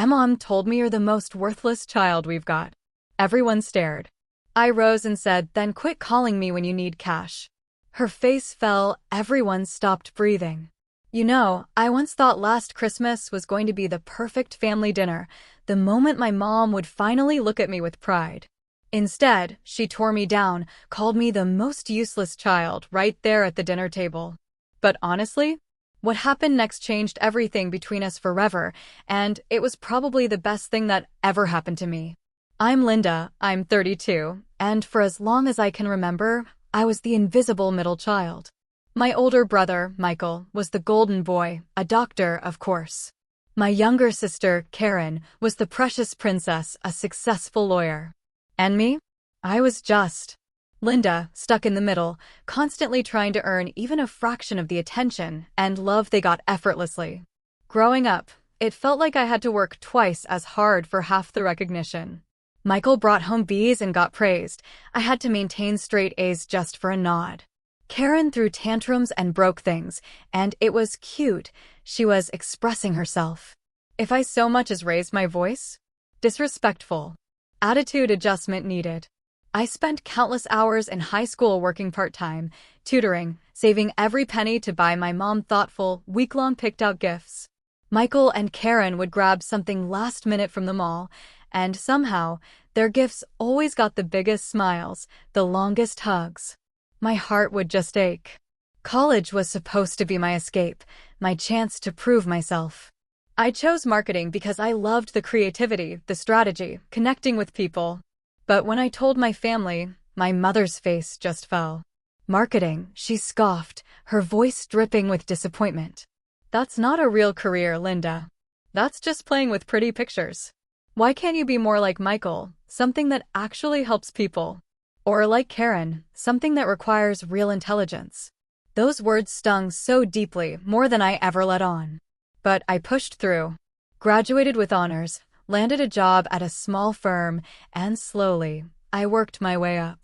Mom told me you're the most worthless child we've got. Everyone stared. I rose and said, then quit calling me when you need cash. Her face fell, everyone stopped breathing. You know, I once thought last Christmas was going to be the perfect family dinner, the moment my mom would finally look at me with pride. Instead, she tore me down, called me the most useless child right there at the dinner table. But honestly, what happened next changed everything between us forever, and it was probably the best thing that ever happened to me. I'm Linda, I'm 32, and for as long as I can remember, I was the invisible middle child. My older brother, Michael, was the golden boy, a doctor, of course. My younger sister, Karen, was the precious princess, a successful lawyer. And me? I was just Linda, stuck in the middle, constantly trying to earn even a fraction of the attention and love they got effortlessly. Growing up, it felt like I had to work twice as hard for half the recognition. Michael brought home B's and got praised. I had to maintain straight A's just for a nod. Karen threw tantrums and broke things, and it was cute. She was expressing herself. If I so much as raised my voice? Disrespectful. Attitude adjustment needed. I spent countless hours in high school working part-time, tutoring, saving every penny to buy my mom thoughtful, week-long picked-out gifts. Michael and Karen would grab something last minute from the mall, and somehow, their gifts always got the biggest smiles, the longest hugs. My heart would just ache. College was supposed to be my escape, my chance to prove myself. I chose marketing because I loved the creativity, the strategy, connecting with people. But when I told my family, my mother's face just fell. Marketing, she scoffed, her voice dripping with disappointment. That's not a real career, Linda. That's just playing with pretty pictures. Why can't you be more like Michael, something that actually helps people? Or like Karen, something that requires real intelligence? Those words stung so deeply, more than I ever let on. But I pushed through. Graduated with honors, landed a job at a small firm, and slowly, I worked my way up.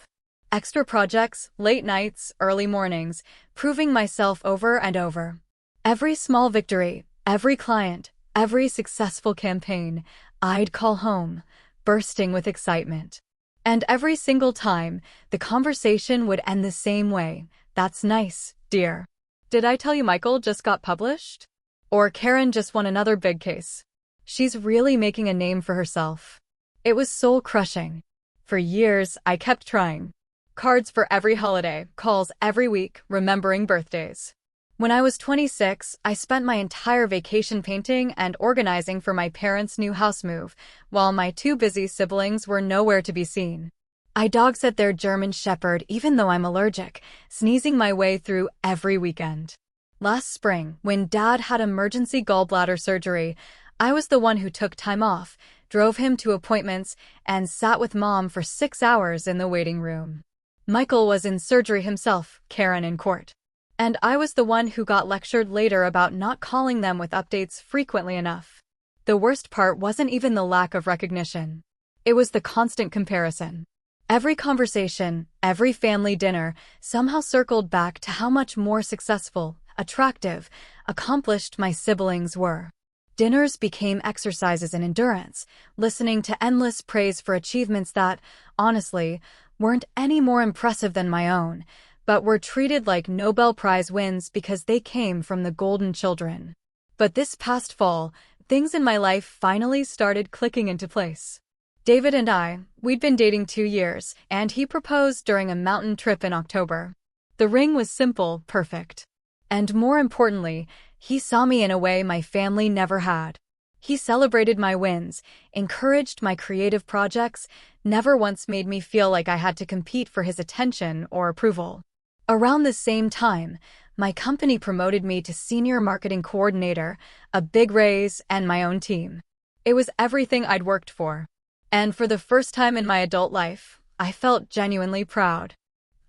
Extra projects, late nights, early mornings, proving myself over and over. Every small victory, every client, every successful campaign, I'd call home, bursting with excitement. And every single time, the conversation would end the same way. That's nice, dear. Did I tell you Michael just got published? Or Karen just won another big case? She's really making a name for herself. It was soul-crushing. For years, I kept trying. Cards for every holiday, calls every week, remembering birthdays. When I was 26, I spent my entire vacation painting and organizing for my parents' new house move, while my two busy siblings were nowhere to be seen. I dog-sat their German Shepherd even though I'm allergic, sneezing my way through every weekend. Last spring, when Dad had emergency gallbladder surgery, I was the one who took time off, drove him to appointments, and sat with Mom for 6 hours in the waiting room. Michael was in surgery himself, Karen in court. And I was the one who got lectured later about not calling them with updates frequently enough. The worst part wasn't even the lack of recognition. It was the constant comparison. Every conversation, every family dinner, somehow circled back to how much more successful, attractive, accomplished my siblings were. Dinners became exercises in endurance, listening to endless praise for achievements that, honestly, weren't any more impressive than my own, but were treated like Nobel Prize wins because they came from the golden children. But this past fall, things in my life finally started clicking into place. David and we'd been dating 2 years, and he proposed during a mountain trip in October. The ring was simple, perfect. And more importantly, he saw me in a way my family never had. He celebrated my wins, encouraged my creative projects, never once made me feel like I had to compete for his attention or approval. Around the same time, my company promoted me to senior marketing coordinator, a big raise, and my own team. It was everything I'd worked for. And for the first time in my adult life, I felt genuinely proud.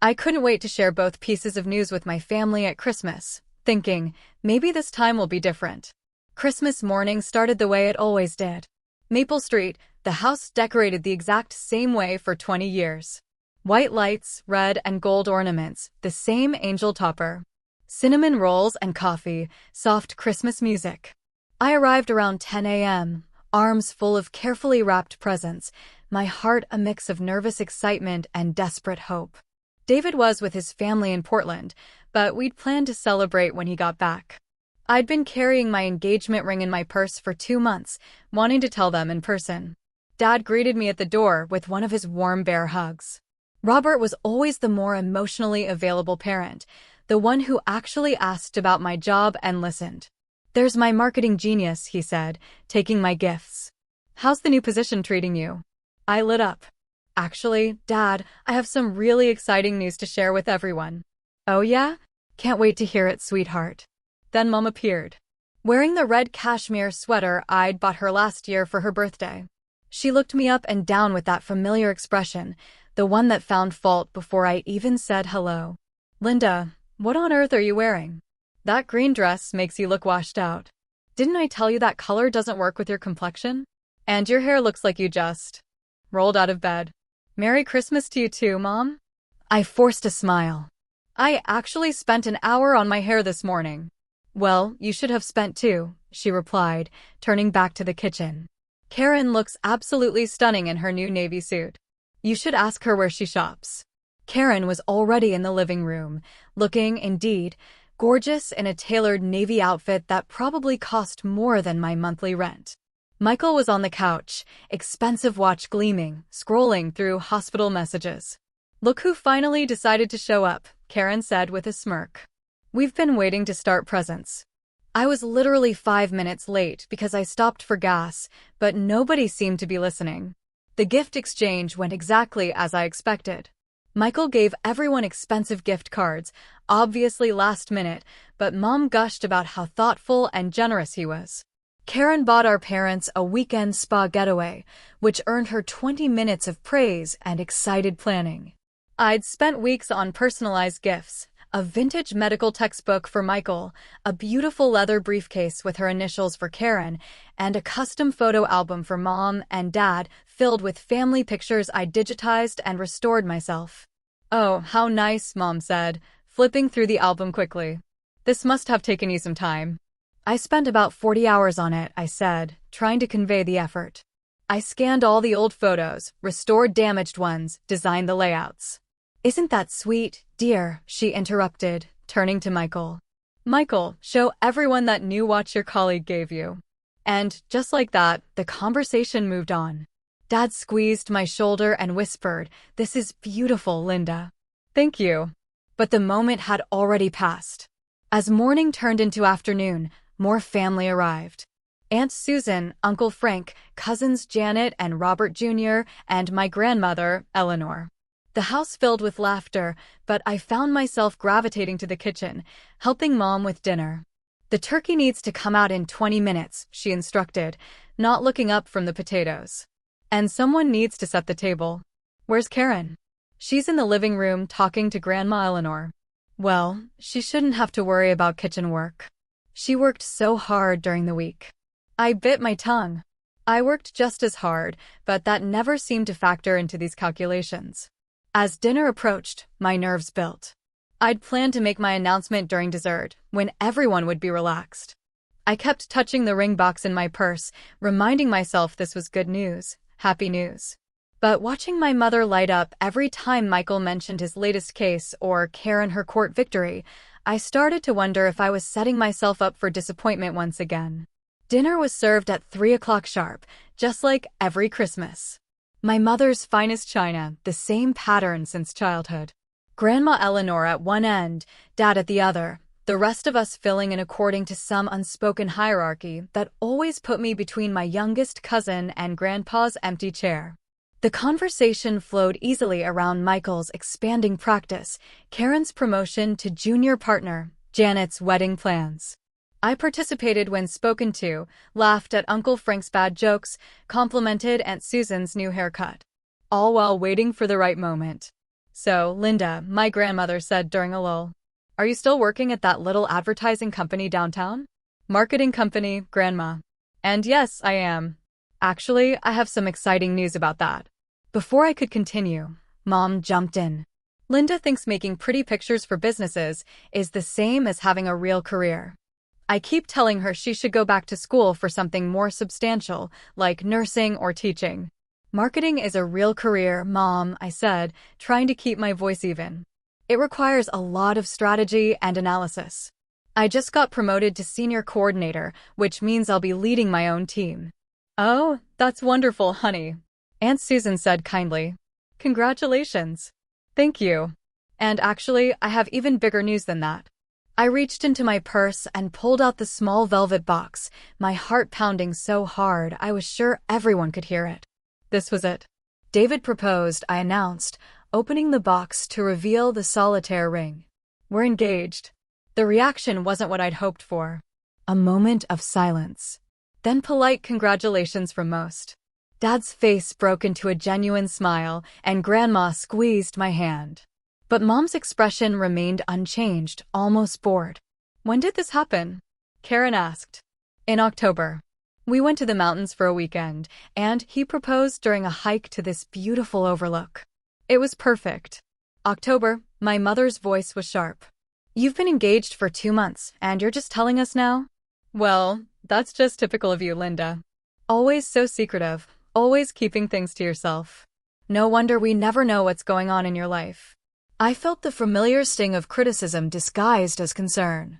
I couldn't wait to share both pieces of news with my family at Christmas, thinking, maybe this time will be different. Christmas morning started the way it always did. Maple Street, the house decorated the exact same way for 20 years. White lights, red and gold ornaments, the same angel topper. Cinnamon rolls and coffee, soft Christmas music. I arrived around 10 a.m., arms full of carefully wrapped presents, my heart a mix of nervous excitement and desperate hope. David was with his family in Portland, but we'd planned to celebrate when he got back. I'd been carrying my engagement ring in my purse for 2 months, wanting to tell them in person. Dad greeted me at the door with one of his warm bear hugs. Robert was always the more emotionally available parent, the one who actually asked about my job and listened. "There's my marketing genius," he said, taking my gifts. "How's the new position treating you?" I lit up. "Actually, Dad, I have some really exciting news to share with everyone." "Oh yeah? Can't wait to hear it, sweetheart." Then Mom appeared, wearing the red cashmere sweater I'd bought her last year for her birthday. She looked me up and down with that familiar expression, the one that found fault before I even said hello. "Linda, what on earth are you wearing? That green dress makes you look washed out. Didn't I tell you that color doesn't work with your complexion? And your hair looks like you just rolled out of bed." "Merry Christmas to you too, Mom." I forced a smile. "I actually spent an hour on my hair this morning." "Well, you should have spent 2, she replied, turning back to the kitchen. "Karen looks absolutely stunning in her new navy suit. You should ask her where she shops." Karen was already in the living room, looking, indeed, gorgeous in a tailored navy outfit that probably cost more than my monthly rent. Michael was on the couch, expensive watch gleaming, scrolling through hospital messages. "Look who finally decided to show up," Karen said with a smirk. "We've been waiting to start presents." I was literally 5 minutes late because I stopped for gas, but nobody seemed to be listening. The gift exchange went exactly as I expected. Michael gave everyone expensive gift cards, obviously last minute, but Mom gushed about how thoughtful and generous he was. Karen bought our parents a weekend spa getaway, which earned her 20 minutes of praise and excited planning. I'd spent weeks on personalized gifts, a vintage medical textbook for Michael, a beautiful leather briefcase with her initials for Karen, and a custom photo album for Mom and Dad filled with family pictures I digitized and restored myself. "Oh, how nice," Mom said, flipping through the album quickly. "This must have taken you some time." "I spent about 40 hours on it," I said, trying to convey the effort. "I scanned all the old photos, restored damaged ones, designed the layouts." "Isn't that sweet, dear?" she interrupted, turning to Michael. "Michael, show everyone that new watch your colleague gave you." And, just like that, the conversation moved on. Dad squeezed my shoulder and whispered, "This is beautiful, Linda." "Thank you." But the moment had already passed. As morning turned into afternoon, more family arrived. Aunt Susan, Uncle Frank, cousins Janet and Robert Jr., and my grandmother, Eleanor. The house filled with laughter, but I found myself gravitating to the kitchen, helping Mom with dinner. "The turkey needs to come out in 20 minutes, she instructed, not looking up from the potatoes. "And someone needs to set the table." "Where's Karen?" "She's in the living room talking to Grandma Eleanor." "Well, she shouldn't have to worry about kitchen work. She worked so hard during the week." I bit my tongue. I worked just as hard, but that never seemed to factor into these calculations. As dinner approached, my nerves built. I'd planned to make my announcement during dessert, when everyone would be relaxed. I kept touching the ring box in my purse, reminding myself this was good news, happy news. But watching my mother light up every time Michael mentioned his latest case or Karen her court victory, I started to wonder if I was setting myself up for disappointment once again. Dinner was served at 3 o'clock sharp, just like every Christmas. My mother's finest china, the same pattern since childhood. Grandma Eleanor at one end, Dad at the other, the rest of us filling in according to some unspoken hierarchy that always put me between my youngest cousin and Grandpa's empty chair. The conversation flowed easily around Michael's expanding practice, Karen's promotion to junior partner, Janet's wedding plans. I participated when spoken to, laughed at Uncle Frank's bad jokes, complimented Aunt Susan's new haircut. All while waiting for the right moment. "So, Linda," my grandmother said during a lull, "are you still working at that little advertising company downtown?" "Marketing company, Grandma." "And yes, I am. Actually, I have some exciting news about that." Before I could continue, Mom jumped in. "Linda thinks making pretty pictures for businesses is the same as having a real career." I keep telling her she should go back to school for something more substantial, like nursing or teaching. Marketing is a real career, Mom, I said, trying to keep my voice even. It requires a lot of strategy and analysis. I just got promoted to senior coordinator, which means I'll be leading my own team. Oh, that's wonderful, honey, Aunt Susan said kindly. Congratulations. Thank you. And actually, I have even bigger news than that. I reached into my purse and pulled out the small velvet box, my heart pounding so hard I was sure everyone could hear it. This was it. David proposed, I announced, opening the box to reveal the solitaire ring. We're engaged. The reaction wasn't what I'd hoped for. A moment of silence. Then polite congratulations from most. Dad's face broke into a genuine smile, and Grandma squeezed my hand. But Mom's expression remained unchanged, almost bored. When did this happen? Karen asked. In October. We went to the mountains for a weekend, and he proposed during a hike to this beautiful overlook. It was perfect. October, my mother's voice was sharp. You've been engaged for 2 months, and you're just telling us now? Well, that's just typical of you, Linda. Always so secretive, always keeping things to yourself. No wonder we never know what's going on in your life. I felt the familiar sting of criticism disguised as concern.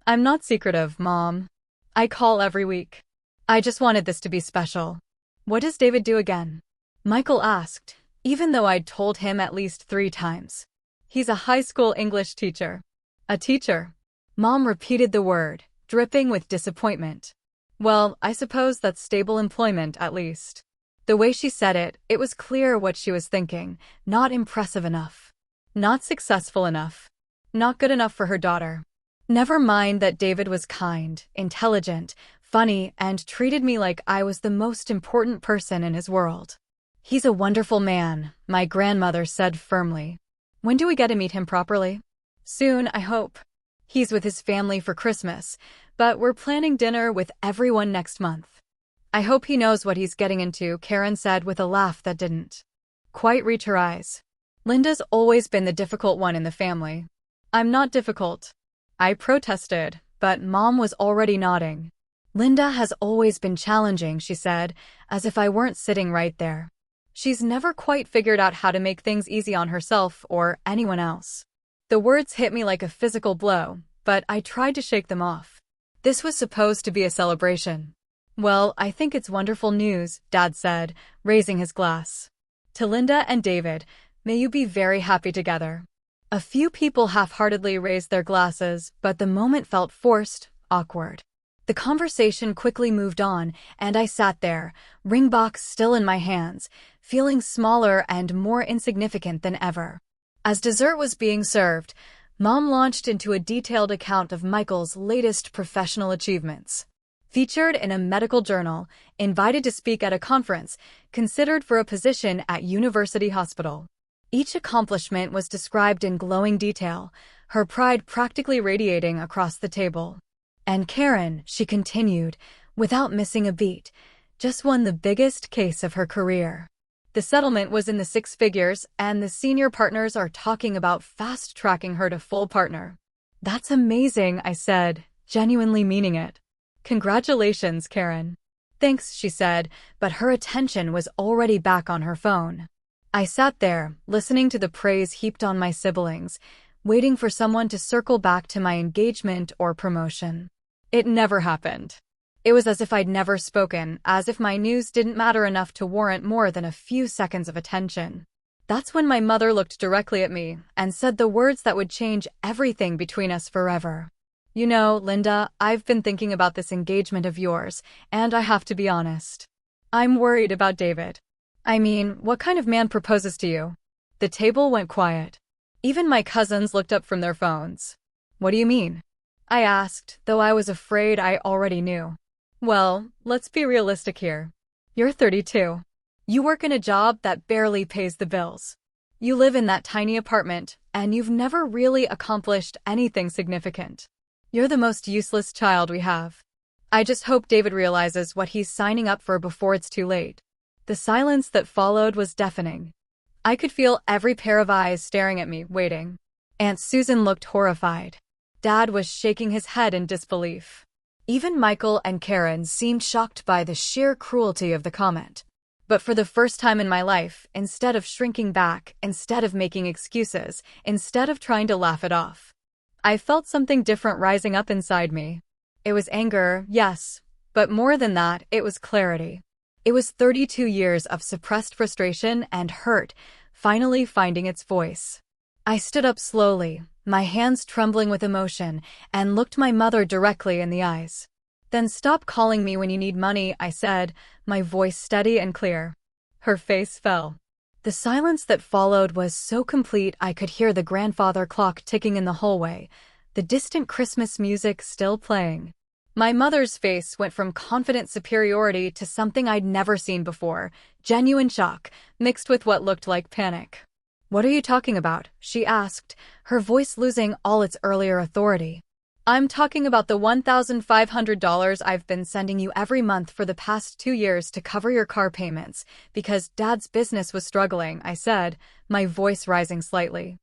I'm not secretive, Mom. I call every week. I just wanted this to be special. What does David do again? Michael asked, even though I'd told him at least 3 times. He's a high school English teacher. A teacher. Mom repeated the word, dripping with disappointment. Well, I suppose that's stable employment at least. The way she said it, it was clear what she was thinking. Not impressive enough. Not successful enough. Not good enough for her daughter. Never mind that David was kind, intelligent, funny, and treated me like I was the most important person in his world. He's a wonderful man, my grandmother said firmly. When do we get to meet him properly? Soon, I hope. He's with his family for Christmas, but we're planning dinner with everyone next month. I hope he knows what he's getting into, Karen said with a laugh that didn't quite reach her eyes. Linda's always been the difficult one in the family. I'm not difficult. I protested, but Mom was already nodding. Linda has always been challenging, she said, as if I weren't sitting right there. She's never quite figured out how to make things easy on herself or anyone else. The words hit me like a physical blow, but I tried to shake them off. This was supposed to be a celebration. Well, I think it's wonderful news, Dad said, raising his glass. To Linda and David, may you be very happy together. A few people half-heartedly raised their glasses, but the moment felt forced, awkward. The conversation quickly moved on, and I sat there, ring box still in my hands, feeling smaller and more insignificant than ever. As dessert was being served, Mom launched into a detailed account of Michael's latest professional achievements. Featured in a medical journal, invited to speak at a conference, considered for a position at University Hospital. Each accomplishment was described in glowing detail, her pride practically radiating across the table. And Karen, she continued, without missing a beat, just won the biggest case of her career. The settlement was in the 6 figures, and the senior partners are talking about fast-tracking her to full partner. That's amazing, I said, genuinely meaning it. Congratulations, Karen. Thanks, she said, but her attention was already back on her phone. I sat there, listening to the praise heaped on my siblings, waiting for someone to circle back to my engagement or promotion. It never happened. It was as if I'd never spoken, as if my news didn't matter enough to warrant more than a few seconds of attention. That's when my mother looked directly at me and said the words that would change everything between us forever. You know, Linda, I've been thinking about this engagement of yours, and I have to be honest. I'm worried about David. I mean, what kind of man proposes to you? The table went quiet. Even my cousins looked up from their phones. What do you mean? I asked, though I was afraid I already knew. Well, let's be realistic here. You're 32. You work in a job that barely pays the bills. You live in that tiny apartment, and you've never really accomplished anything significant. You're the most useless child we have. I just hope David realizes what he's signing up for before it's too late. The silence that followed was deafening. I could feel every pair of eyes staring at me, waiting. Aunt Susan looked horrified. Dad was shaking his head in disbelief. Even Michael and Karen seemed shocked by the sheer cruelty of the comment. But for the first time in my life, instead of shrinking back, instead of making excuses, instead of trying to laugh it off, I felt something different rising up inside me. It was anger, yes, but more than that, it was clarity. It was 32 years of suppressed frustration and hurt, finally finding its voice. I stood up slowly, my hands trembling with emotion, and looked my mother directly in the eyes. "Then stop calling me when you need money," I said, my voice steady and clear. Her face fell. The silence that followed was so complete I could hear the grandfather clock ticking in the hallway, the distant Christmas music still playing. My mother's face went from confident superiority to something I'd never seen before, genuine shock, mixed with what looked like panic. "What are you talking about?" she asked, her voice losing all its earlier authority. "I'm talking about the $1,500 I've been sending you every month for the past 2 years to cover your car payments, because Dad's business was struggling," I said, my voice rising slightly.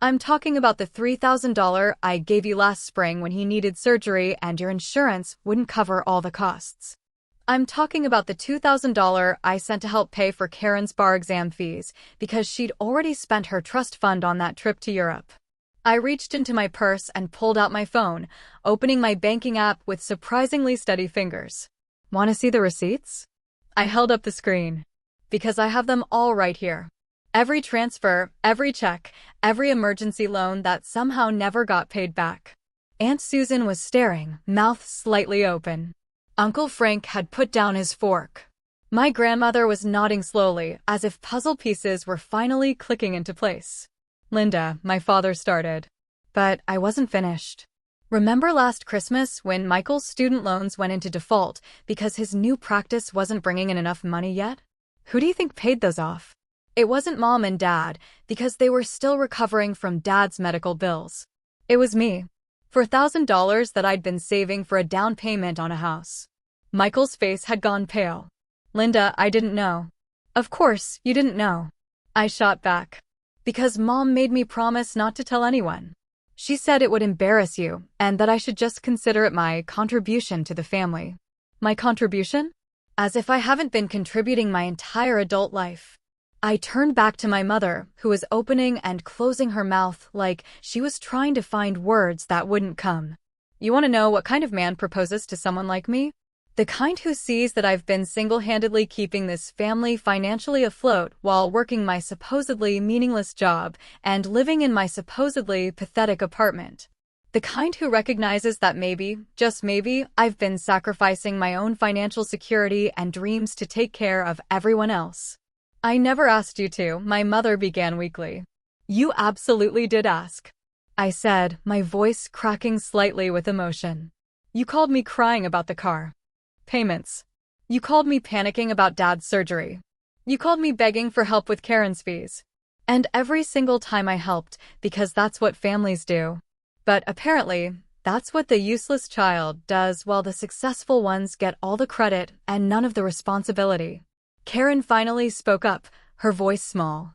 "I'm talking about the $3,000 I gave you last spring when he needed surgery and your insurance wouldn't cover all the costs. I'm talking about the $2,000 I sent to help pay for Karen's bar exam fees, because she'd already spent her trust fund on that trip to Europe." I reached into my purse and pulled out my phone, opening my banking app with surprisingly steady fingers. "Want to see the receipts?" I held up the screen. "Because I have them all right here. Every transfer, every check, every emergency loan that somehow never got paid back." Aunt Susan was staring, mouth slightly open. Uncle Frank had put down his fork. My grandmother was nodding slowly, as if puzzle pieces were finally clicking into place. "Linda," my father started. But I wasn't finished. "Remember last Christmas when Michael's student loans went into default because his new practice wasn't bringing in enough money yet? Who do you think paid those off? It wasn't Mom and Dad, because they were still recovering from Dad's medical bills. It was me. For $1,000 that I'd been saving for a down payment on a house." Michael's face had gone pale. "Linda, I didn't know." "Of course, you didn't know." I shot back. "Because Mom made me promise not to tell anyone. She said it would embarrass you, and that I should just consider it my contribution to the family." "My contribution?" As if I haven't been contributing my entire adult life. I turned back to my mother, who was opening and closing her mouth like she was trying to find words that wouldn't come. "You want to know what kind of man proposes to someone like me? The kind who sees that I've been single-handedly keeping this family financially afloat while working my supposedly meaningless job and living in my supposedly pathetic apartment. The kind who recognizes that maybe, just maybe, I've been sacrificing my own financial security and dreams to take care of everyone else." "I never asked you to," my mother began weakly. "You absolutely did ask," I said, my voice cracking slightly with emotion. "You called me crying about the car payments. You called me panicking about Dad's surgery. You called me begging for help with Karen's fees. And every single time I helped, because that's what families do. But apparently, that's what the useless child does while the successful ones get all the credit and none of the responsibility." Karen finally spoke up, her voice small.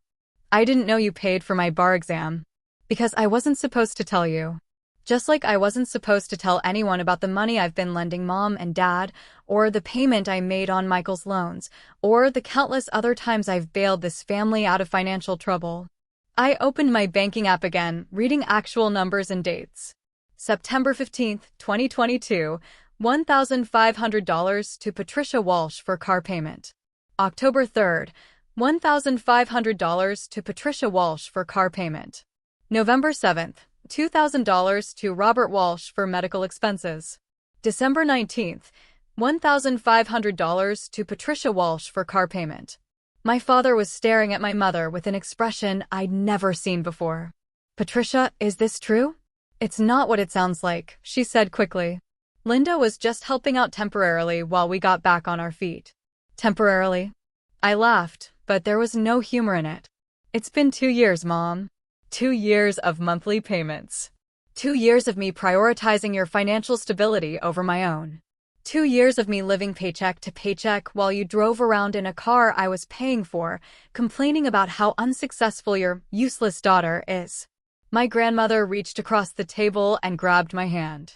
"I didn't know you paid for my bar exam. Because I wasn't supposed to tell you. Just like I wasn't supposed to tell anyone about the money I've been lending Mom and Dad, or the payment I made on Michael's loans, or the countless other times I've bailed this family out of financial trouble." I opened my banking app again, reading actual numbers and dates. September 15th, 2022, $1,500 to Patricia Walsh for car payment. October 3rd, $1,500 to Patricia Walsh for car payment. November 7th, $2,000 to Robert Walsh for medical expenses. December 19th, $1,500 to Patricia Walsh for car payment. My father was staring at my mother with an expression I'd never seen before. "Patricia, is this true?" "It's not what it sounds like," she said quickly. "Linda was just helping out temporarily while we got back on our feet." "Temporarily?" I laughed, but there was no humor in it. "It's been 2 years, Mom. 2 years of monthly payments. 2 years of me prioritizing your financial stability over my own. 2 years of me living paycheck to paycheck while you drove around in a car I was paying for, complaining about how unsuccessful your useless daughter is." My grandmother reached across the table and grabbed my hand.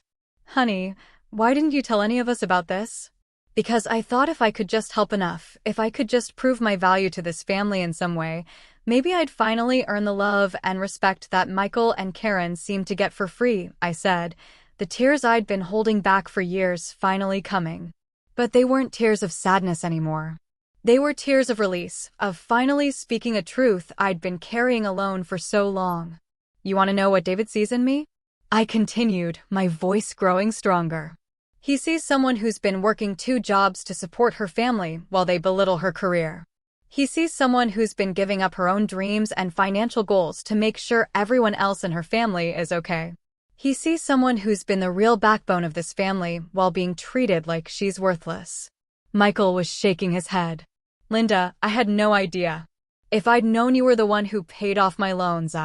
"Honey, Why didn't you tell any of us about this? Because I thought if I could just help enough, if I could just prove my value to this family in some way, maybe I'd finally earn the love and respect that Michael and Karen seemed to get for free, I said, the tears I'd been holding back for years finally coming. But they weren't tears of sadness anymore. They were tears of release, of finally speaking a truth I'd been carrying alone for so long. You want to know what David sees in me? I continued, my voice growing stronger. He sees someone who's been working 2 jobs to support her family while they belittle her career. He sees someone who's been giving up her own dreams and financial goals to make sure everyone else in her family is okay. He sees someone who's been the real backbone of this family while being treated like she's worthless. Michael was shaking his head. Linda, I had no idea. If I'd known you were the one who paid off my loans,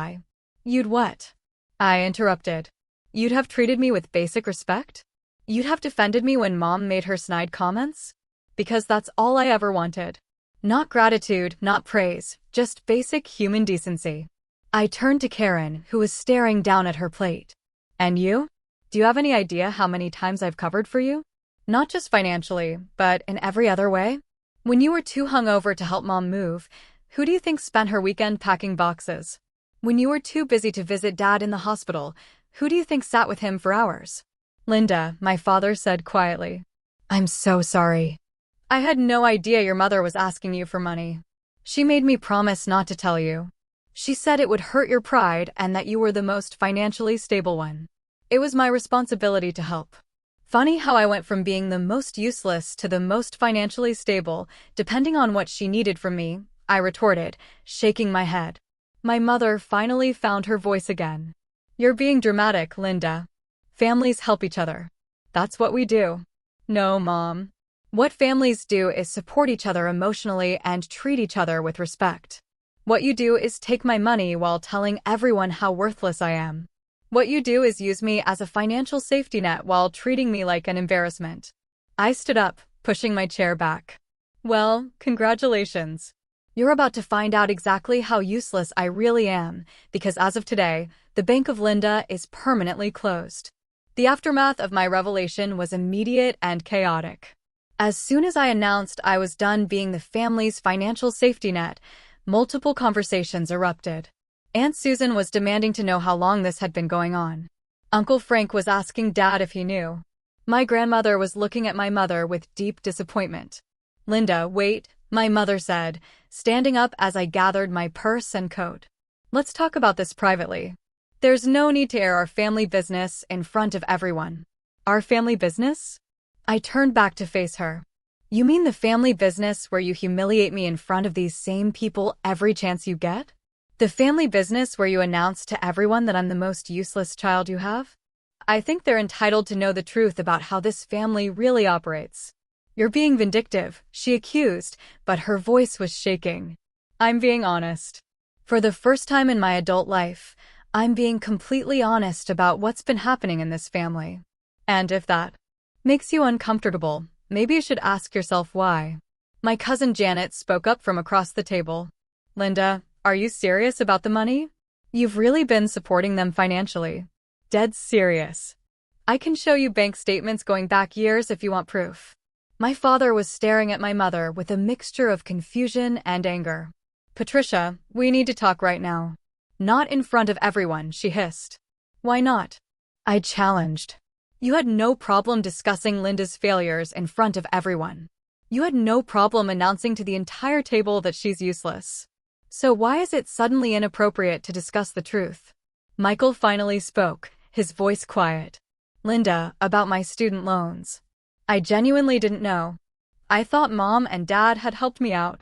You'd what? I interrupted. You'd have treated me with basic respect? You'd have defended me when Mom made her snide comments? Because that's all I ever wanted. Not gratitude, not praise, just basic human decency. I turned to Karen, who was staring down at her plate. And you? Do you have any idea how many times I've covered for you? Not just financially, but in every other way? When you were too hungover to help Mom move, who do you think spent her weekend packing boxes? When you were too busy to visit Dad in the hospital, who do you think sat with him for hours? Linda, my father said quietly. I'm so sorry. I had no idea your mother was asking you for money. She made me promise not to tell you. She said it would hurt your pride and that you were the most financially stable one. It was my responsibility to help. Funny how I went from being the most useless to the most financially stable, depending on what she needed from me, I retorted, shaking my head. My mother finally found her voice again. You're being dramatic, Linda. Families help each other. That's what we do. No, Mom. What families do is support each other emotionally and treat each other with respect. What you do is take my money while telling everyone how worthless I am. What you do is use me as a financial safety net while treating me like an embarrassment. I stood up, pushing my chair back. Well, congratulations. You're about to find out exactly how useless I really am, because as of today, the Bank of Linda is permanently closed. The aftermath of my revelation was immediate and chaotic. As soon as I announced I was done being the family's financial safety net, multiple conversations erupted. Aunt Susan was demanding to know how long this had been going on. Uncle Frank was asking Dad if he knew. My grandmother was looking at my mother with deep disappointment. Linda, wait, my mother said, standing up as I gathered my purse and coat. Let's talk about this privately. There's no need to air our family business in front of everyone. Our family business? I turned back to face her. You mean the family business where you humiliate me in front of these same people every chance you get? The family business where you announce to everyone that I'm the most useless child you have? I think they're entitled to know the truth about how this family really operates. You're being vindictive, she accused, but her voice was shaking. I'm being honest. For the first time in my adult life, I'm being completely honest about what's been happening in this family. And if that makes you uncomfortable, maybe you should ask yourself why. My cousin Janet spoke up from across the table. Linda, are you serious about the money? You've really been supporting them financially. Dead serious. I can show you bank statements going back years if you want proof. My father was staring at my mother with a mixture of confusion and anger. Patricia, we need to talk right now. Not in front of everyone, she hissed. Why not? I challenged. You had no problem discussing Linda's failures in front of everyone. You had no problem announcing to the entire table that she's useless. So why is it suddenly inappropriate to discuss the truth? Michael finally spoke, his voice quiet. Linda, about my student loans. I genuinely didn't know. I thought Mom and Dad had helped me out.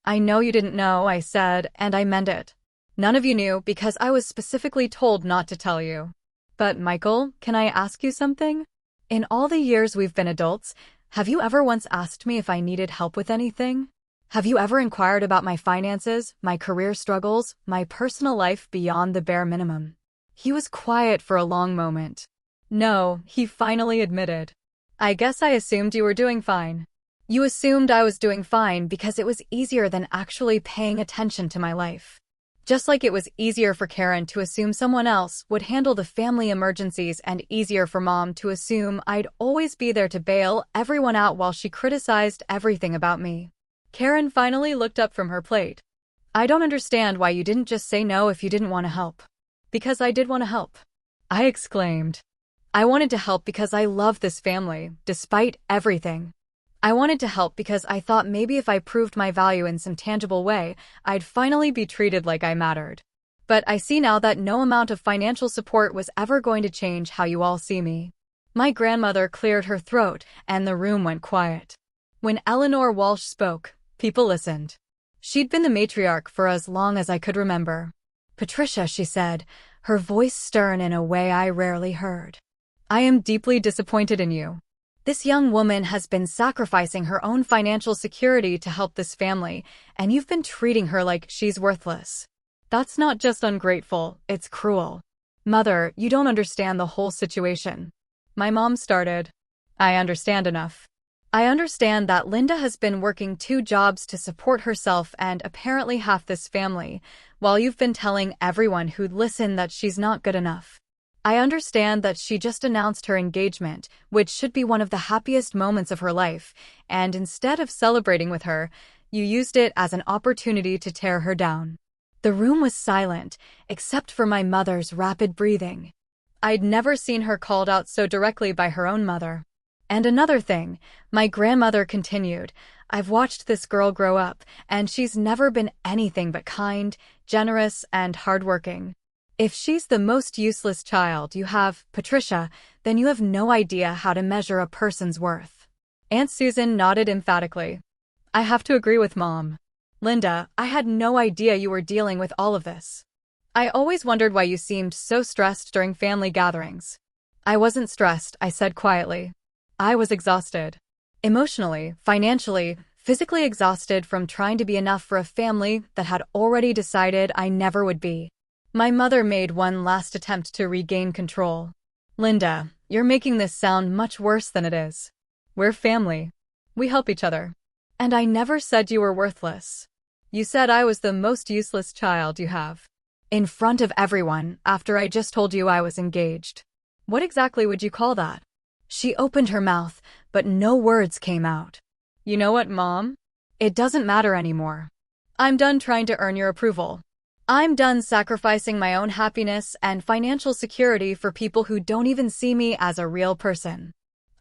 I know you didn't know, I said, and I meant it. None of you knew because I was specifically told not to tell you. But Michael, can I ask you something? In all the years we've been adults, have you ever once asked me if I needed help with anything? Have you ever inquired about my finances, my career struggles, my personal life beyond the bare minimum? He was quiet for a long moment. No, he finally admitted. I guess I assumed you were doing fine. You assumed I was doing fine because it was easier than actually paying attention to my life. Just like it was easier for Karen to assume someone else would handle the family emergencies and easier for Mom to assume I'd always be there to bail everyone out while she criticized everything about me. Karen finally looked up from her plate. I don't understand why you didn't just say no if you didn't want to help. Because I did want to help, I exclaimed. I wanted to help because I love this family, despite everything. I wanted to help because I thought maybe if I proved my value in some tangible way, I'd finally be treated like I mattered. But I see now that no amount of financial support was ever going to change how you all see me. My grandmother cleared her throat, and the room went quiet. When Eleanor Walsh spoke, people listened. She'd been the matriarch for as long as I could remember. Patricia, she said, her voice stern in a way I rarely heard. I am deeply disappointed in you. This young woman has been sacrificing her own financial security to help this family, and you've been treating her like she's worthless. That's not just ungrateful, it's cruel. Mother, you don't understand the whole situation. My mom started. I understand enough. I understand that Linda has been working 2 jobs to support herself and apparently half this family, while you've been telling everyone who'd listen that she's not good enough. I understand that she just announced her engagement, which should be one of the happiest moments of her life, and instead of celebrating with her, you used it as an opportunity to tear her down. The room was silent, except for my mother's rapid breathing. I'd never seen her called out so directly by her own mother. And another thing, my grandmother continued, I've watched this girl grow up, and she's never been anything but kind, generous, and hardworking. If she's the most useless child you have, Patricia, then you have no idea how to measure a person's worth. Aunt Susan nodded emphatically. I have to agree with Mom. Linda, I had no idea you were dealing with all of this. I always wondered why you seemed so stressed during family gatherings. I wasn't stressed, I said quietly. I was exhausted. Emotionally, financially, physically exhausted from trying to be enough for a family that had already decided I never would be. My mother made one last attempt to regain control. Linda, you're making this sound much worse than it is. We're family. We help each other. And I never said you were worthless. You said I was the most useless child you have. In front of everyone, after I just told you I was engaged. What exactly would you call that? She opened her mouth, but no words came out. You know what, Mom? It doesn't matter anymore. I'm done trying to earn your approval. I'm done sacrificing my own happiness and financial security for people who don't even see me as a real person.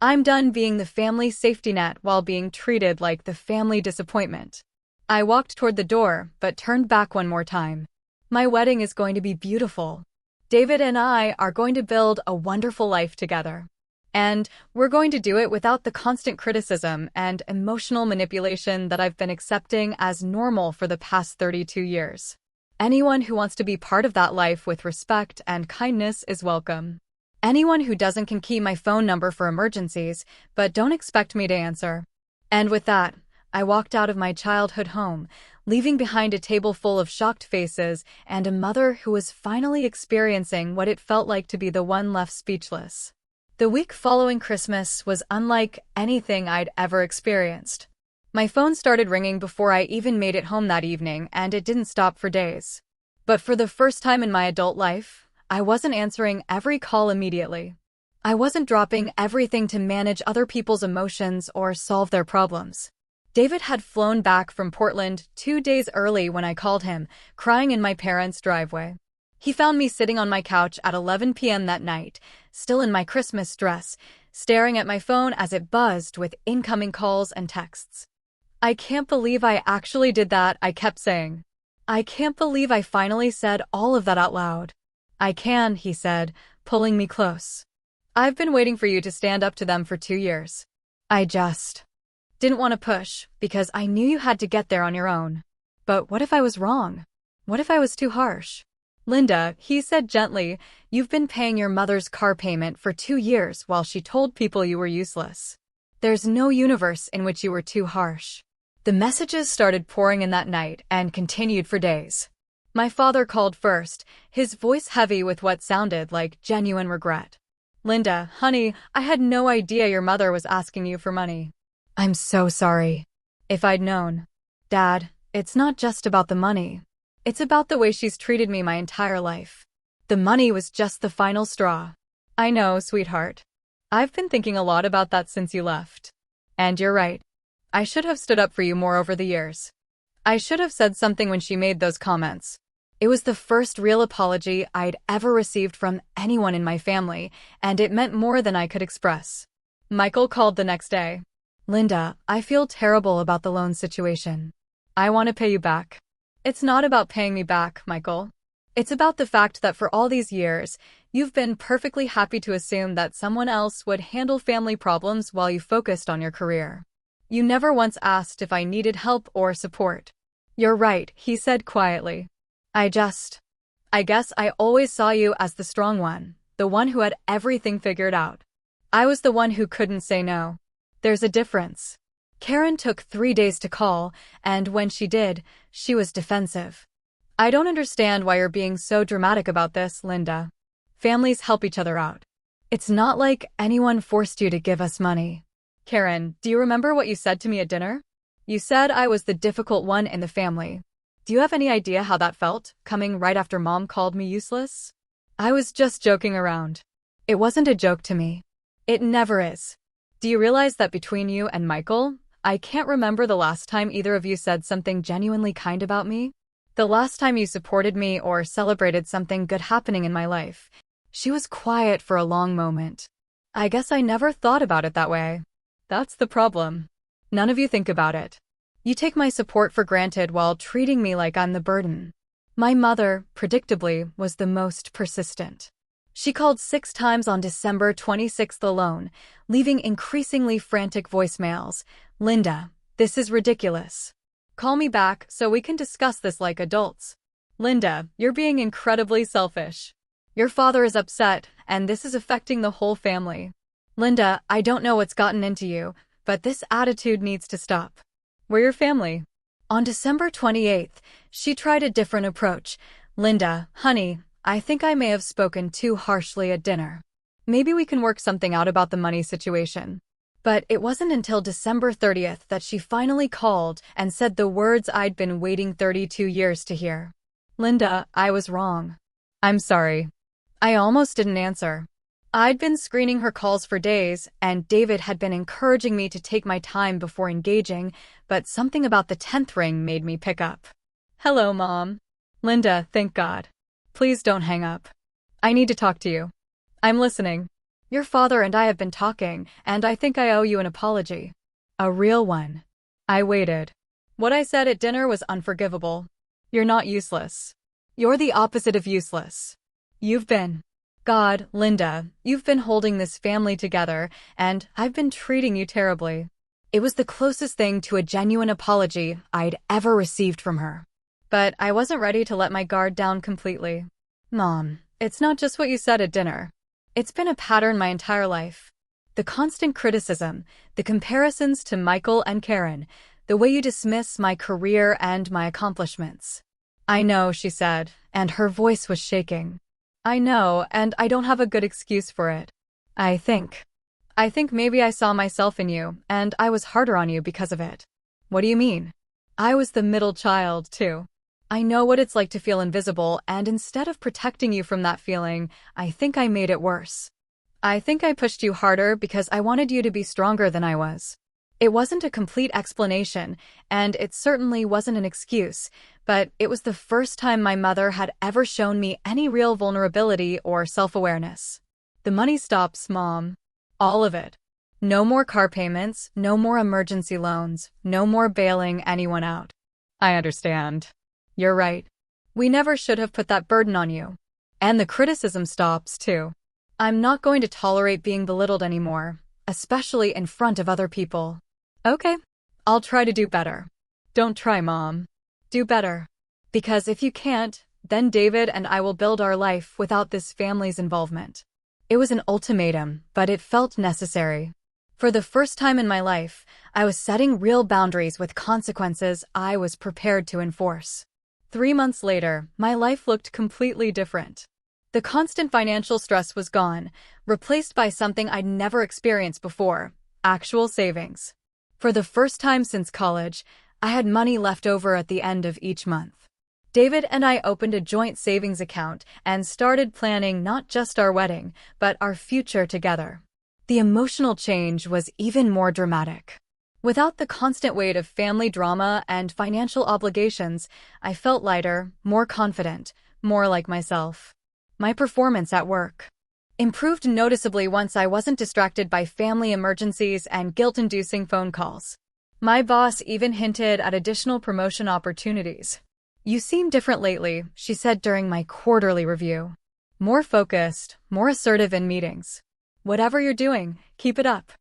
I'm done being the family safety net while being treated like the family disappointment. I walked toward the door, but turned back one more time. My wedding is going to be beautiful. David and I are going to build a wonderful life together. And we're going to do it without the constant criticism and emotional manipulation that I've been accepting as normal for the past 32 years. Anyone who wants to be part of that life with respect and kindness is welcome. Anyone who doesn't can keep my phone number for emergencies, but don't expect me to answer. And with that, I walked out of my childhood home, leaving behind a table full of shocked faces and a mother who was finally experiencing what it felt like to be the one left speechless. The week following Christmas was unlike anything I'd ever experienced. My phone started ringing before I even made it home that evening, and it didn't stop for days. But for the first time in my adult life, I wasn't answering every call immediately. I wasn't dropping everything to manage other people's emotions or solve their problems. David had flown back from Portland 2 days early when I called him, crying in my parents' driveway. He found me sitting on my couch at 11 p.m. that night, still in my Christmas dress, staring at my phone as it buzzed with incoming calls and texts. I can't believe I actually did that, I kept saying. I can't believe I finally said all of that out loud. I can, he said, pulling me close. I've been waiting for you to stand up to them for 2 years. I just didn't want to push, because I knew you had to get there on your own. But what if I was wrong? What if I was too harsh? Linda, he said gently, you've been paying your mother's car payment for 2 years while she told people you were useless. There's no universe in which you were too harsh. The messages started pouring in that night and continued for days. My father called first, his voice heavy with what sounded like genuine regret. Linda, honey, I had no idea your mother was asking you for money. I'm so sorry. If I'd known. Dad, it's not just about the money. It's about the way she's treated me my entire life. The money was just the final straw. I know, sweetheart. I've been thinking a lot about that since you left. And you're right. I should have stood up for you more over the years. I should have said something when she made those comments. It was the first real apology I'd ever received from anyone in my family, and it meant more than I could express. Michael called the next day. Linda, I feel terrible about the loan situation. I want to pay you back. It's not about paying me back, Michael. It's about the fact that for all these years, you've been perfectly happy to assume that someone else would handle family problems while you focused on your career. You never once asked if I needed help or support. You're right, he said quietly. I guess I always saw you as the strong one, the one who had everything figured out. I was the one who couldn't say no. There's a difference. Karen took 3 days to call, and when she did, she was defensive. I don't understand why you're being so dramatic about this, Linda. Families help each other out. It's not like anyone forced you to give us money. Karen, do you remember what you said to me at dinner? You said I was the difficult one in the family. Do you have any idea how that felt, coming right after Mom called me useless? I was just joking around. It wasn't a joke to me. It never is. Do you realize that between you and Michael, I can't remember the last time either of you said something genuinely kind about me? The last time you supported me or celebrated something good happening in my life. She was quiet for a long moment. I guess I never thought about it that way. That's the problem. None of you think about it. You take my support for granted while treating me like I'm the burden. My mother, predictably, was the most persistent. She called 6 times on December 26th alone, leaving increasingly frantic voicemails. Linda, this is ridiculous. Call me back so we can discuss this like adults. Linda, you're being incredibly selfish. Your father is upset, and this is affecting the whole family. Linda, I don't know what's gotten into you, but this attitude needs to stop. We're your family. On December 28th, she tried a different approach. Linda, honey, I think I may have spoken too harshly at dinner. Maybe we can work something out about the money situation. But it wasn't until December 30th that she finally called and said the words I'd been waiting 32 years to hear. Linda, I was wrong. I'm sorry. I almost didn't answer. I'd been screening her calls for days, and David had been encouraging me to take my time before engaging, but something about the 10th ring made me pick up. Hello, Mom. Linda, thank God. Please don't hang up. I need to talk to you. I'm listening. Your father and I have been talking, and I think I owe you an apology. A real one. I waited. What I said at dinner was unforgivable. You're not useless. You're the opposite of useless. You've been. God, Linda, you've been holding this family together, and I've been treating you terribly. It was the closest thing to a genuine apology I'd ever received from her. But I wasn't ready to let my guard down completely. Mom, it's not just what you said at dinner. It's been a pattern my entire life. The constant criticism, the comparisons to Michael and Karen, the way you dismiss my career and my accomplishments. I know, she said, and her voice was shaking. I know, and I don't have a good excuse for it. I think maybe I saw myself in you, and I was harder on you because of it. What do you mean? I was the middle child, too. I know what it's like to feel invisible, and instead of protecting you from that feeling, I think I made it worse. I think I pushed you harder because I wanted you to be stronger than I was. It wasn't a complete explanation, and it certainly wasn't an excuse, but it was the first time my mother had ever shown me any real vulnerability or self-awareness. The money stops, Mom. All of it. No more car payments, no more emergency loans, no more bailing anyone out. I understand. You're right. We never should have put that burden on you. And the criticism stops, too. I'm not going to tolerate being belittled anymore, especially in front of other people. Okay, I'll try to do better. Don't try, Mom. Do better. Because if you can't, then David and I will build our life without this family's involvement. It was an ultimatum, but it felt necessary. For the first time in my life, I was setting real boundaries with consequences I was prepared to enforce. 3 months later, my life looked completely different. The constant financial stress was gone, replaced by something I'd never experienced before: actual savings. For the first time since college, I had money left over at the end of each month. David and I opened a joint savings account and started planning not just our wedding, but our future together. The emotional change was even more dramatic. Without the constant weight of family drama and financial obligations, I felt lighter, more confident, more like myself. My performance at work improved noticeably once I wasn't distracted by family emergencies and guilt-inducing phone calls. My boss even hinted at additional promotion opportunities. "You seem different lately," she said during my quarterly review. "More focused, more assertive in meetings. Whatever you're doing, keep it up."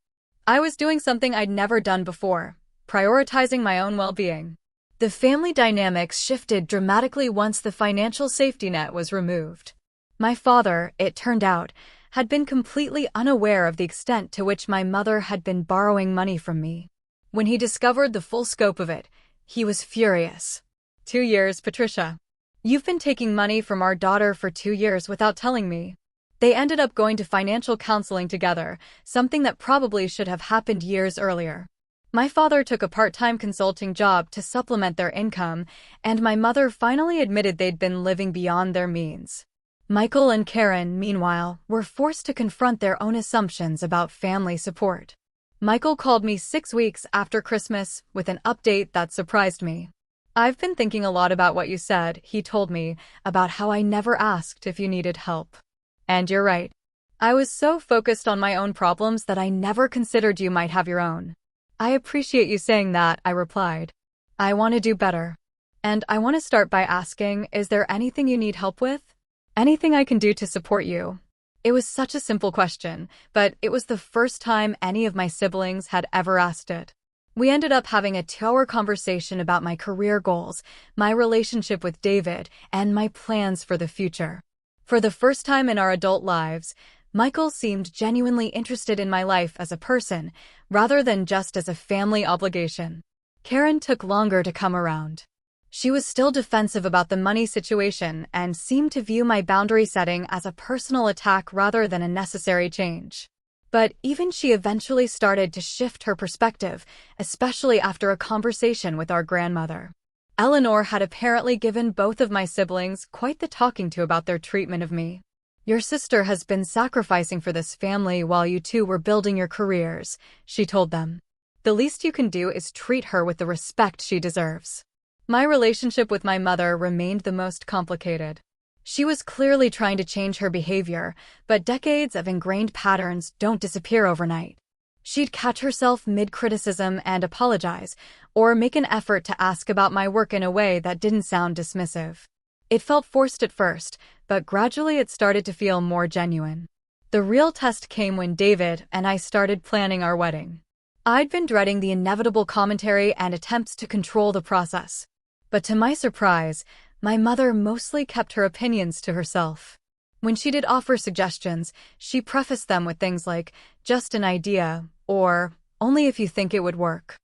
I was doing something I'd never done before, prioritizing my own well-being. The family dynamics shifted dramatically once the financial safety net was removed. My father, it turned out, had been completely unaware of the extent to which my mother had been borrowing money from me. When he discovered the full scope of it, he was furious. 2 years, Patricia. You've been taking money from our daughter for 2 years without telling me." They ended up going to financial counseling together, something that probably should have happened years earlier. My father took a part-time consulting job to supplement their income, and my mother finally admitted they'd been living beyond their means. Michael and Karen, meanwhile, were forced to confront their own assumptions about family support. Michael called me 6 weeks after Christmas with an update that surprised me. "I've been thinking a lot about what you said," he told me, "about how I never asked if you needed help. And you're right. I was so focused on my own problems that I never considered you might have your own." "I appreciate you saying that," I replied. "I want to do better. And I want to start by asking, is there anything you need help with? Anything I can do to support you?" It was such a simple question, but it was the first time any of my siblings had ever asked it. We ended up having a 2-hour conversation about my career goals, my relationship with David, and my plans for the future. For the first time in our adult lives, Michael seemed genuinely interested in my life as a person, rather than just as a family obligation. Karen took longer to come around. She was still defensive about the money situation and seemed to view my boundary setting as a personal attack rather than a necessary change. But even she eventually started to shift her perspective, especially after a conversation with our grandmother. Eleanor had apparently given both of my siblings quite the talking to about their treatment of me. "Your sister has been sacrificing for this family while you two were building your careers," she told them. "The least you can do is treat her with the respect she deserves." My relationship with my mother remained the most complicated. She was clearly trying to change her behavior, but decades of ingrained patterns don't disappear overnight. She'd catch herself mid-criticism and apologize, or make an effort to ask about my work in a way that didn't sound dismissive. It felt forced at first, but gradually it started to feel more genuine. The real test came when David and I started planning our wedding. I'd been dreading the inevitable commentary and attempts to control the process. But to my surprise, my mother mostly kept her opinions to herself. When she did offer suggestions, she prefaced them with things like, "just an idea," or "only if you think it would work."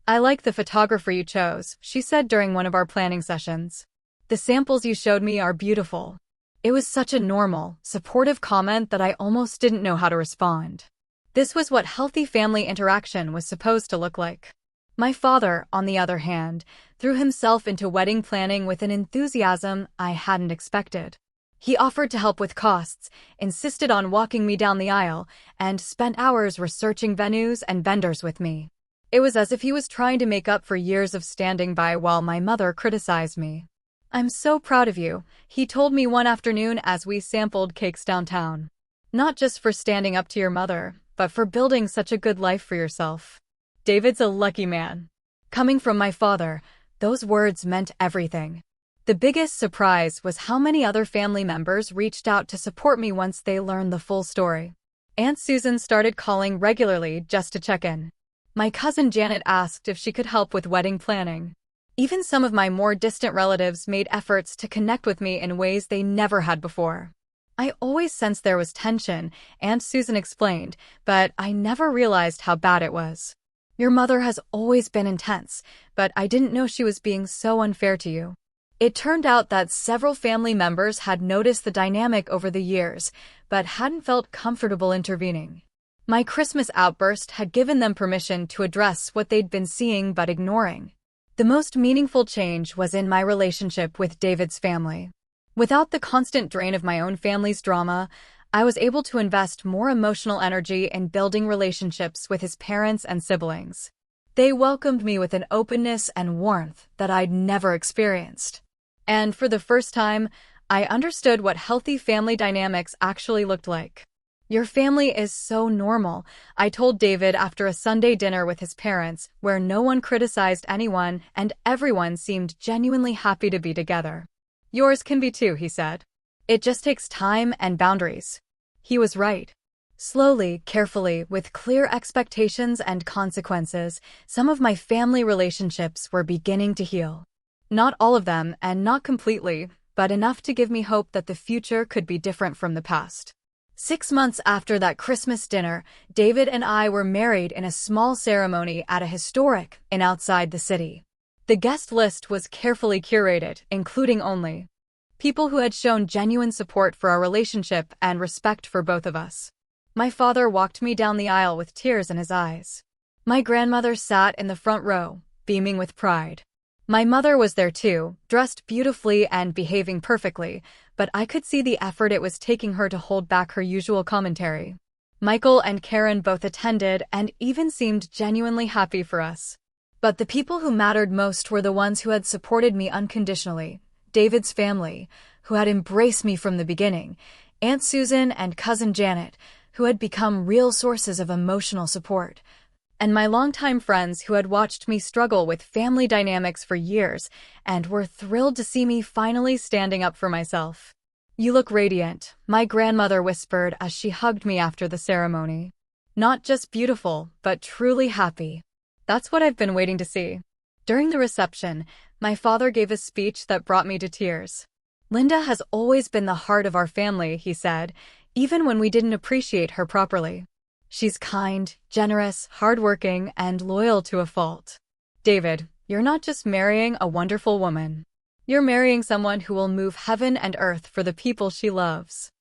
"I like the photographer you chose," she said during one of our planning sessions. "The samples you showed me are beautiful." It was such a normal, supportive comment that I almost didn't know how to respond. This was what healthy family interaction was supposed to look like. My father, on the other hand, threw himself into wedding planning with an enthusiasm I hadn't expected. He offered to help with costs, insisted on walking me down the aisle, and spent hours researching venues and vendors with me. It was as if he was trying to make up for years of standing by while my mother criticized me. "I'm so proud of you," he told me one afternoon as we sampled cakes downtown. "Not just for standing up to your mother, but for building such a good life for yourself. David's a lucky man." Coming from my father, those words meant everything. The biggest surprise was how many other family members reached out to support me once they learned the full story. Aunt Susan started calling regularly just to check in. My cousin Janet asked if she could help with wedding planning. Even some of my more distant relatives made efforts to connect with me in ways they never had before. "I always sensed there was tension," Aunt Susan explained, "but I never realized how bad it was. Your mother has always been intense, but I didn't know she was being so unfair to you." It turned out that several family members had noticed the dynamic over the years, but hadn't felt comfortable intervening. My Christmas outburst had given them permission to address what they'd been seeing but ignoring. The most meaningful change was in my relationship with David's family. Without the constant drain of my own family's drama, I was able to invest more emotional energy in building relationships with his parents and siblings. They welcomed me with an openness and warmth that I'd never experienced. And for the first time, I understood what healthy family dynamics actually looked like. "Your family is so normal," I told David after a Sunday dinner with his parents, where no one criticized anyone and everyone seemed genuinely happy to be together. "Yours can be too," he said. "It just takes time and boundaries." He was right. Slowly, carefully, with clear expectations and consequences, some of my family relationships were beginning to heal. Not all of them, and not completely, but enough to give me hope that the future could be different from the past. 6 months after that Christmas dinner, David and I were married in a small ceremony at a historic inn outside the city. The guest list was carefully curated, including only people who had shown genuine support for our relationship and respect for both of us. My father walked me down the aisle with tears in his eyes. My grandmother sat in the front row, beaming with pride. My mother was there too, dressed beautifully and behaving perfectly, but I could see the effort it was taking her to hold back her usual commentary. Michael and Karen both attended and even seemed genuinely happy for us. But the people who mattered most were the ones who had supported me unconditionally. David's family, who had embraced me from the beginning, Aunt Susan and Cousin Janet, who had become real sources of emotional support, and my longtime friends who had watched me struggle with family dynamics for years and were thrilled to see me finally standing up for myself. "You look radiant," my grandmother whispered as she hugged me after the ceremony. "Not just beautiful, but truly happy." That's what I've been waiting to see. During the reception, my father gave a speech that brought me to tears. "Linda has always been the heart of our family," he said, even when we didn't appreciate her properly. "She's kind, generous, hardworking, and loyal to a fault." "David, you're not just marrying a wonderful woman. You're marrying someone who will move heaven and earth for the people she loves.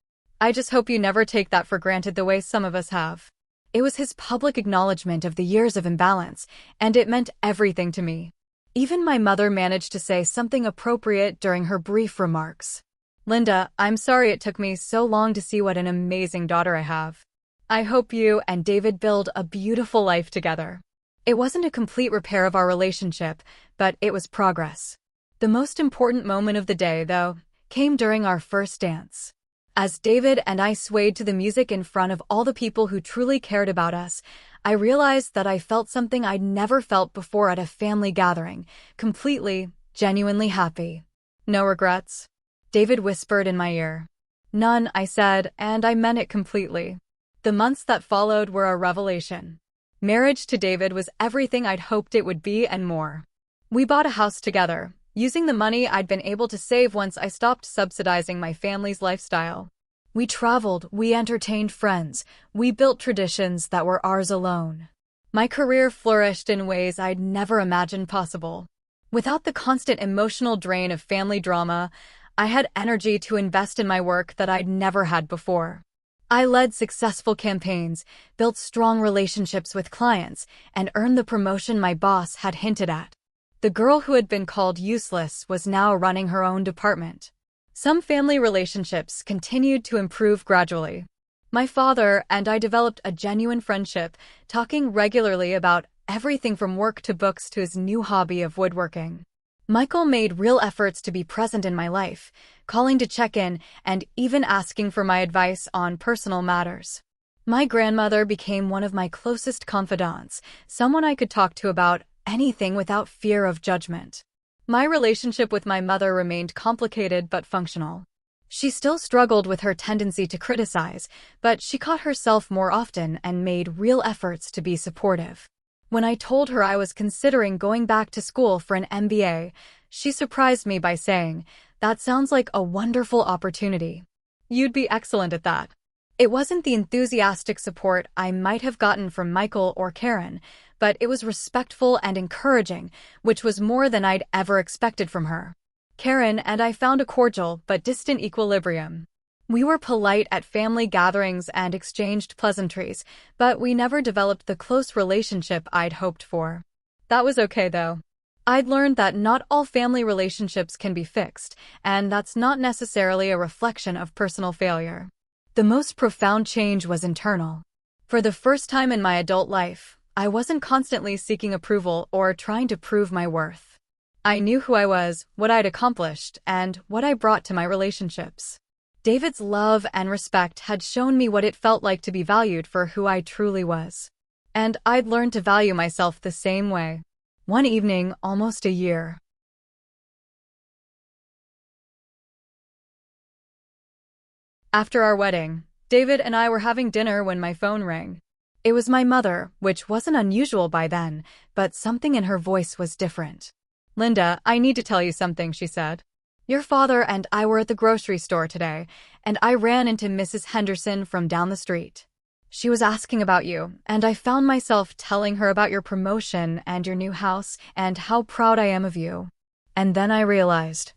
I just hope you never take that for granted the way some of us have." It was his public acknowledgement of the years of imbalance, and it meant everything to me. Even my mother managed to say something appropriate during her brief remarks. "Linda, I'm sorry it took me so long to see what an amazing daughter I have. I hope you and David build a beautiful life together." It wasn't a complete repair of our relationship, but it was progress. The most important moment of the day, though, came during our first dance. As David and I swayed to the music in front of all the people who truly cared about us, I realized that I felt something I'd never felt before at a family gathering, completely, genuinely happy. "No regrets?" David whispered in my ear. "None," I said, and I meant it completely. The months that followed were a revelation. Marriage to David was everything I'd hoped it would be and more. We bought a house together, using the money I'd been able to save once I stopped subsidizing my family's lifestyle. We traveled, we entertained friends, we built traditions that were ours alone. My career flourished in ways I'd never imagined possible. Without the constant emotional drain of family drama, I had energy to invest in my work that I'd never had before. I led successful campaigns, built strong relationships with clients, and earned the promotion my boss had hinted at. The girl who had been called useless was now running her own department. Some family relationships continued to improve gradually. My father and I developed a genuine friendship, talking regularly about everything from work to books to his new hobby of woodworking. Michael made real efforts to be present in my life, calling to check in and even asking for my advice on personal matters. My grandmother became one of my closest confidants, someone I could talk to about anything without fear of judgment. My relationship with my mother remained complicated but functional. She still struggled with her tendency to criticize, but she caught herself more often and made real efforts to be supportive. When I told her I was considering going back to school for an MBA, she surprised me by saying, "That sounds like a wonderful opportunity. You'd be excellent at that." It wasn't the enthusiastic support I might have gotten from Michael or Karen, but it was respectful and encouraging, which was more than I'd ever expected from her. Karen and I found a cordial but distant equilibrium. We were polite at family gatherings and exchanged pleasantries, but we never developed the close relationship I'd hoped for. That was okay, though. I'd learned that not all family relationships can be fixed, and that's not necessarily a reflection of personal failure. The most profound change was internal. For the first time in my adult life, I wasn't constantly seeking approval or trying to prove my worth. I knew who I was, what I'd accomplished, and what I brought to my relationships. David's love and respect had shown me what it felt like to be valued for who I truly was. And I'd learned to value myself the same way. One evening, almost a year after our wedding, David and I were having dinner when my phone rang. It was my mother, which wasn't unusual by then, but something in her voice was different. "Linda, I need to tell you something," she said. "Your father and I were at the grocery store today, and I ran into Mrs. Henderson from down the street. She was asking about you, and I found myself telling her about your promotion and your new house and how proud I am of you. And then I realized,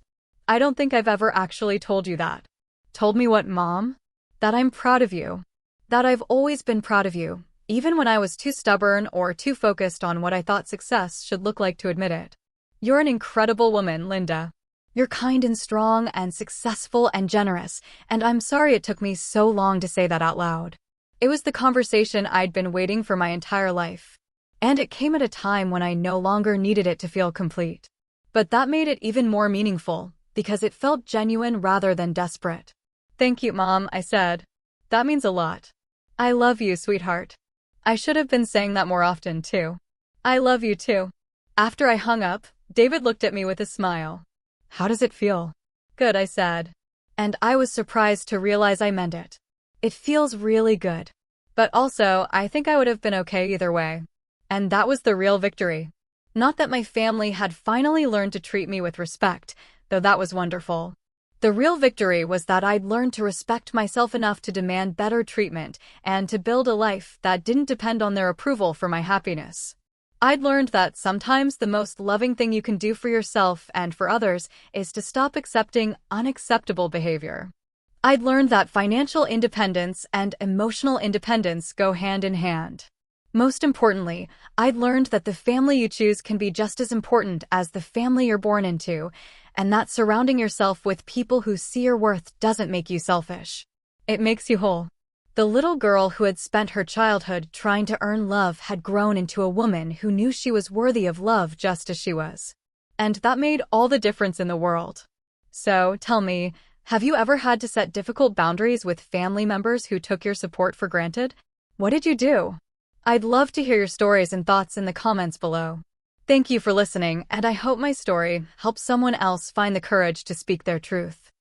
I don't think I've ever actually told you that." "Told me what, Mom?" "That I'm proud of you. That I've always been proud of you, even when I was too stubborn or too focused on what I thought success should look like to admit it. You're an incredible woman, Linda. You're kind and strong and successful and generous, and I'm sorry it took me so long to say that out loud." It was the conversation I'd been waiting for my entire life. And it came at a time when I no longer needed it to feel complete. But that made it even more meaningful, because it felt genuine rather than desperate. "Thank you, Mom," I said. "That means a lot." "I love you, sweetheart." I should have been saying that more often, too. "I love you, too." After I hung up, David looked at me with a smile. "How does it feel?" "Good," I said. And I was surprised to realize I meant it. It feels really good. But also, I think I would have been okay either way. And that was the real victory. Not that my family had finally learned to treat me with respect, though that was wonderful. The real victory was that I'd learned to respect myself enough to demand better treatment and to build a life that didn't depend on their approval for my happiness. I'd learned that sometimes the most loving thing you can do for yourself and for others is to stop accepting unacceptable behavior. I'd learned that financial independence and emotional independence go hand in hand. Most importantly, I'd learned that the family you choose can be just as important as the family you're born into, and that surrounding yourself with people who see your worth doesn't make you selfish. It makes you whole. The little girl who had spent her childhood trying to earn love had grown into a woman who knew she was worthy of love just as she was. And that made all the difference in the world. So, tell me, have you ever had to set difficult boundaries with family members who took your support for granted? What did you do? I'd love to hear your stories and thoughts in the comments below. Thank you for listening, and I hope my story helps someone else find the courage to speak their truth.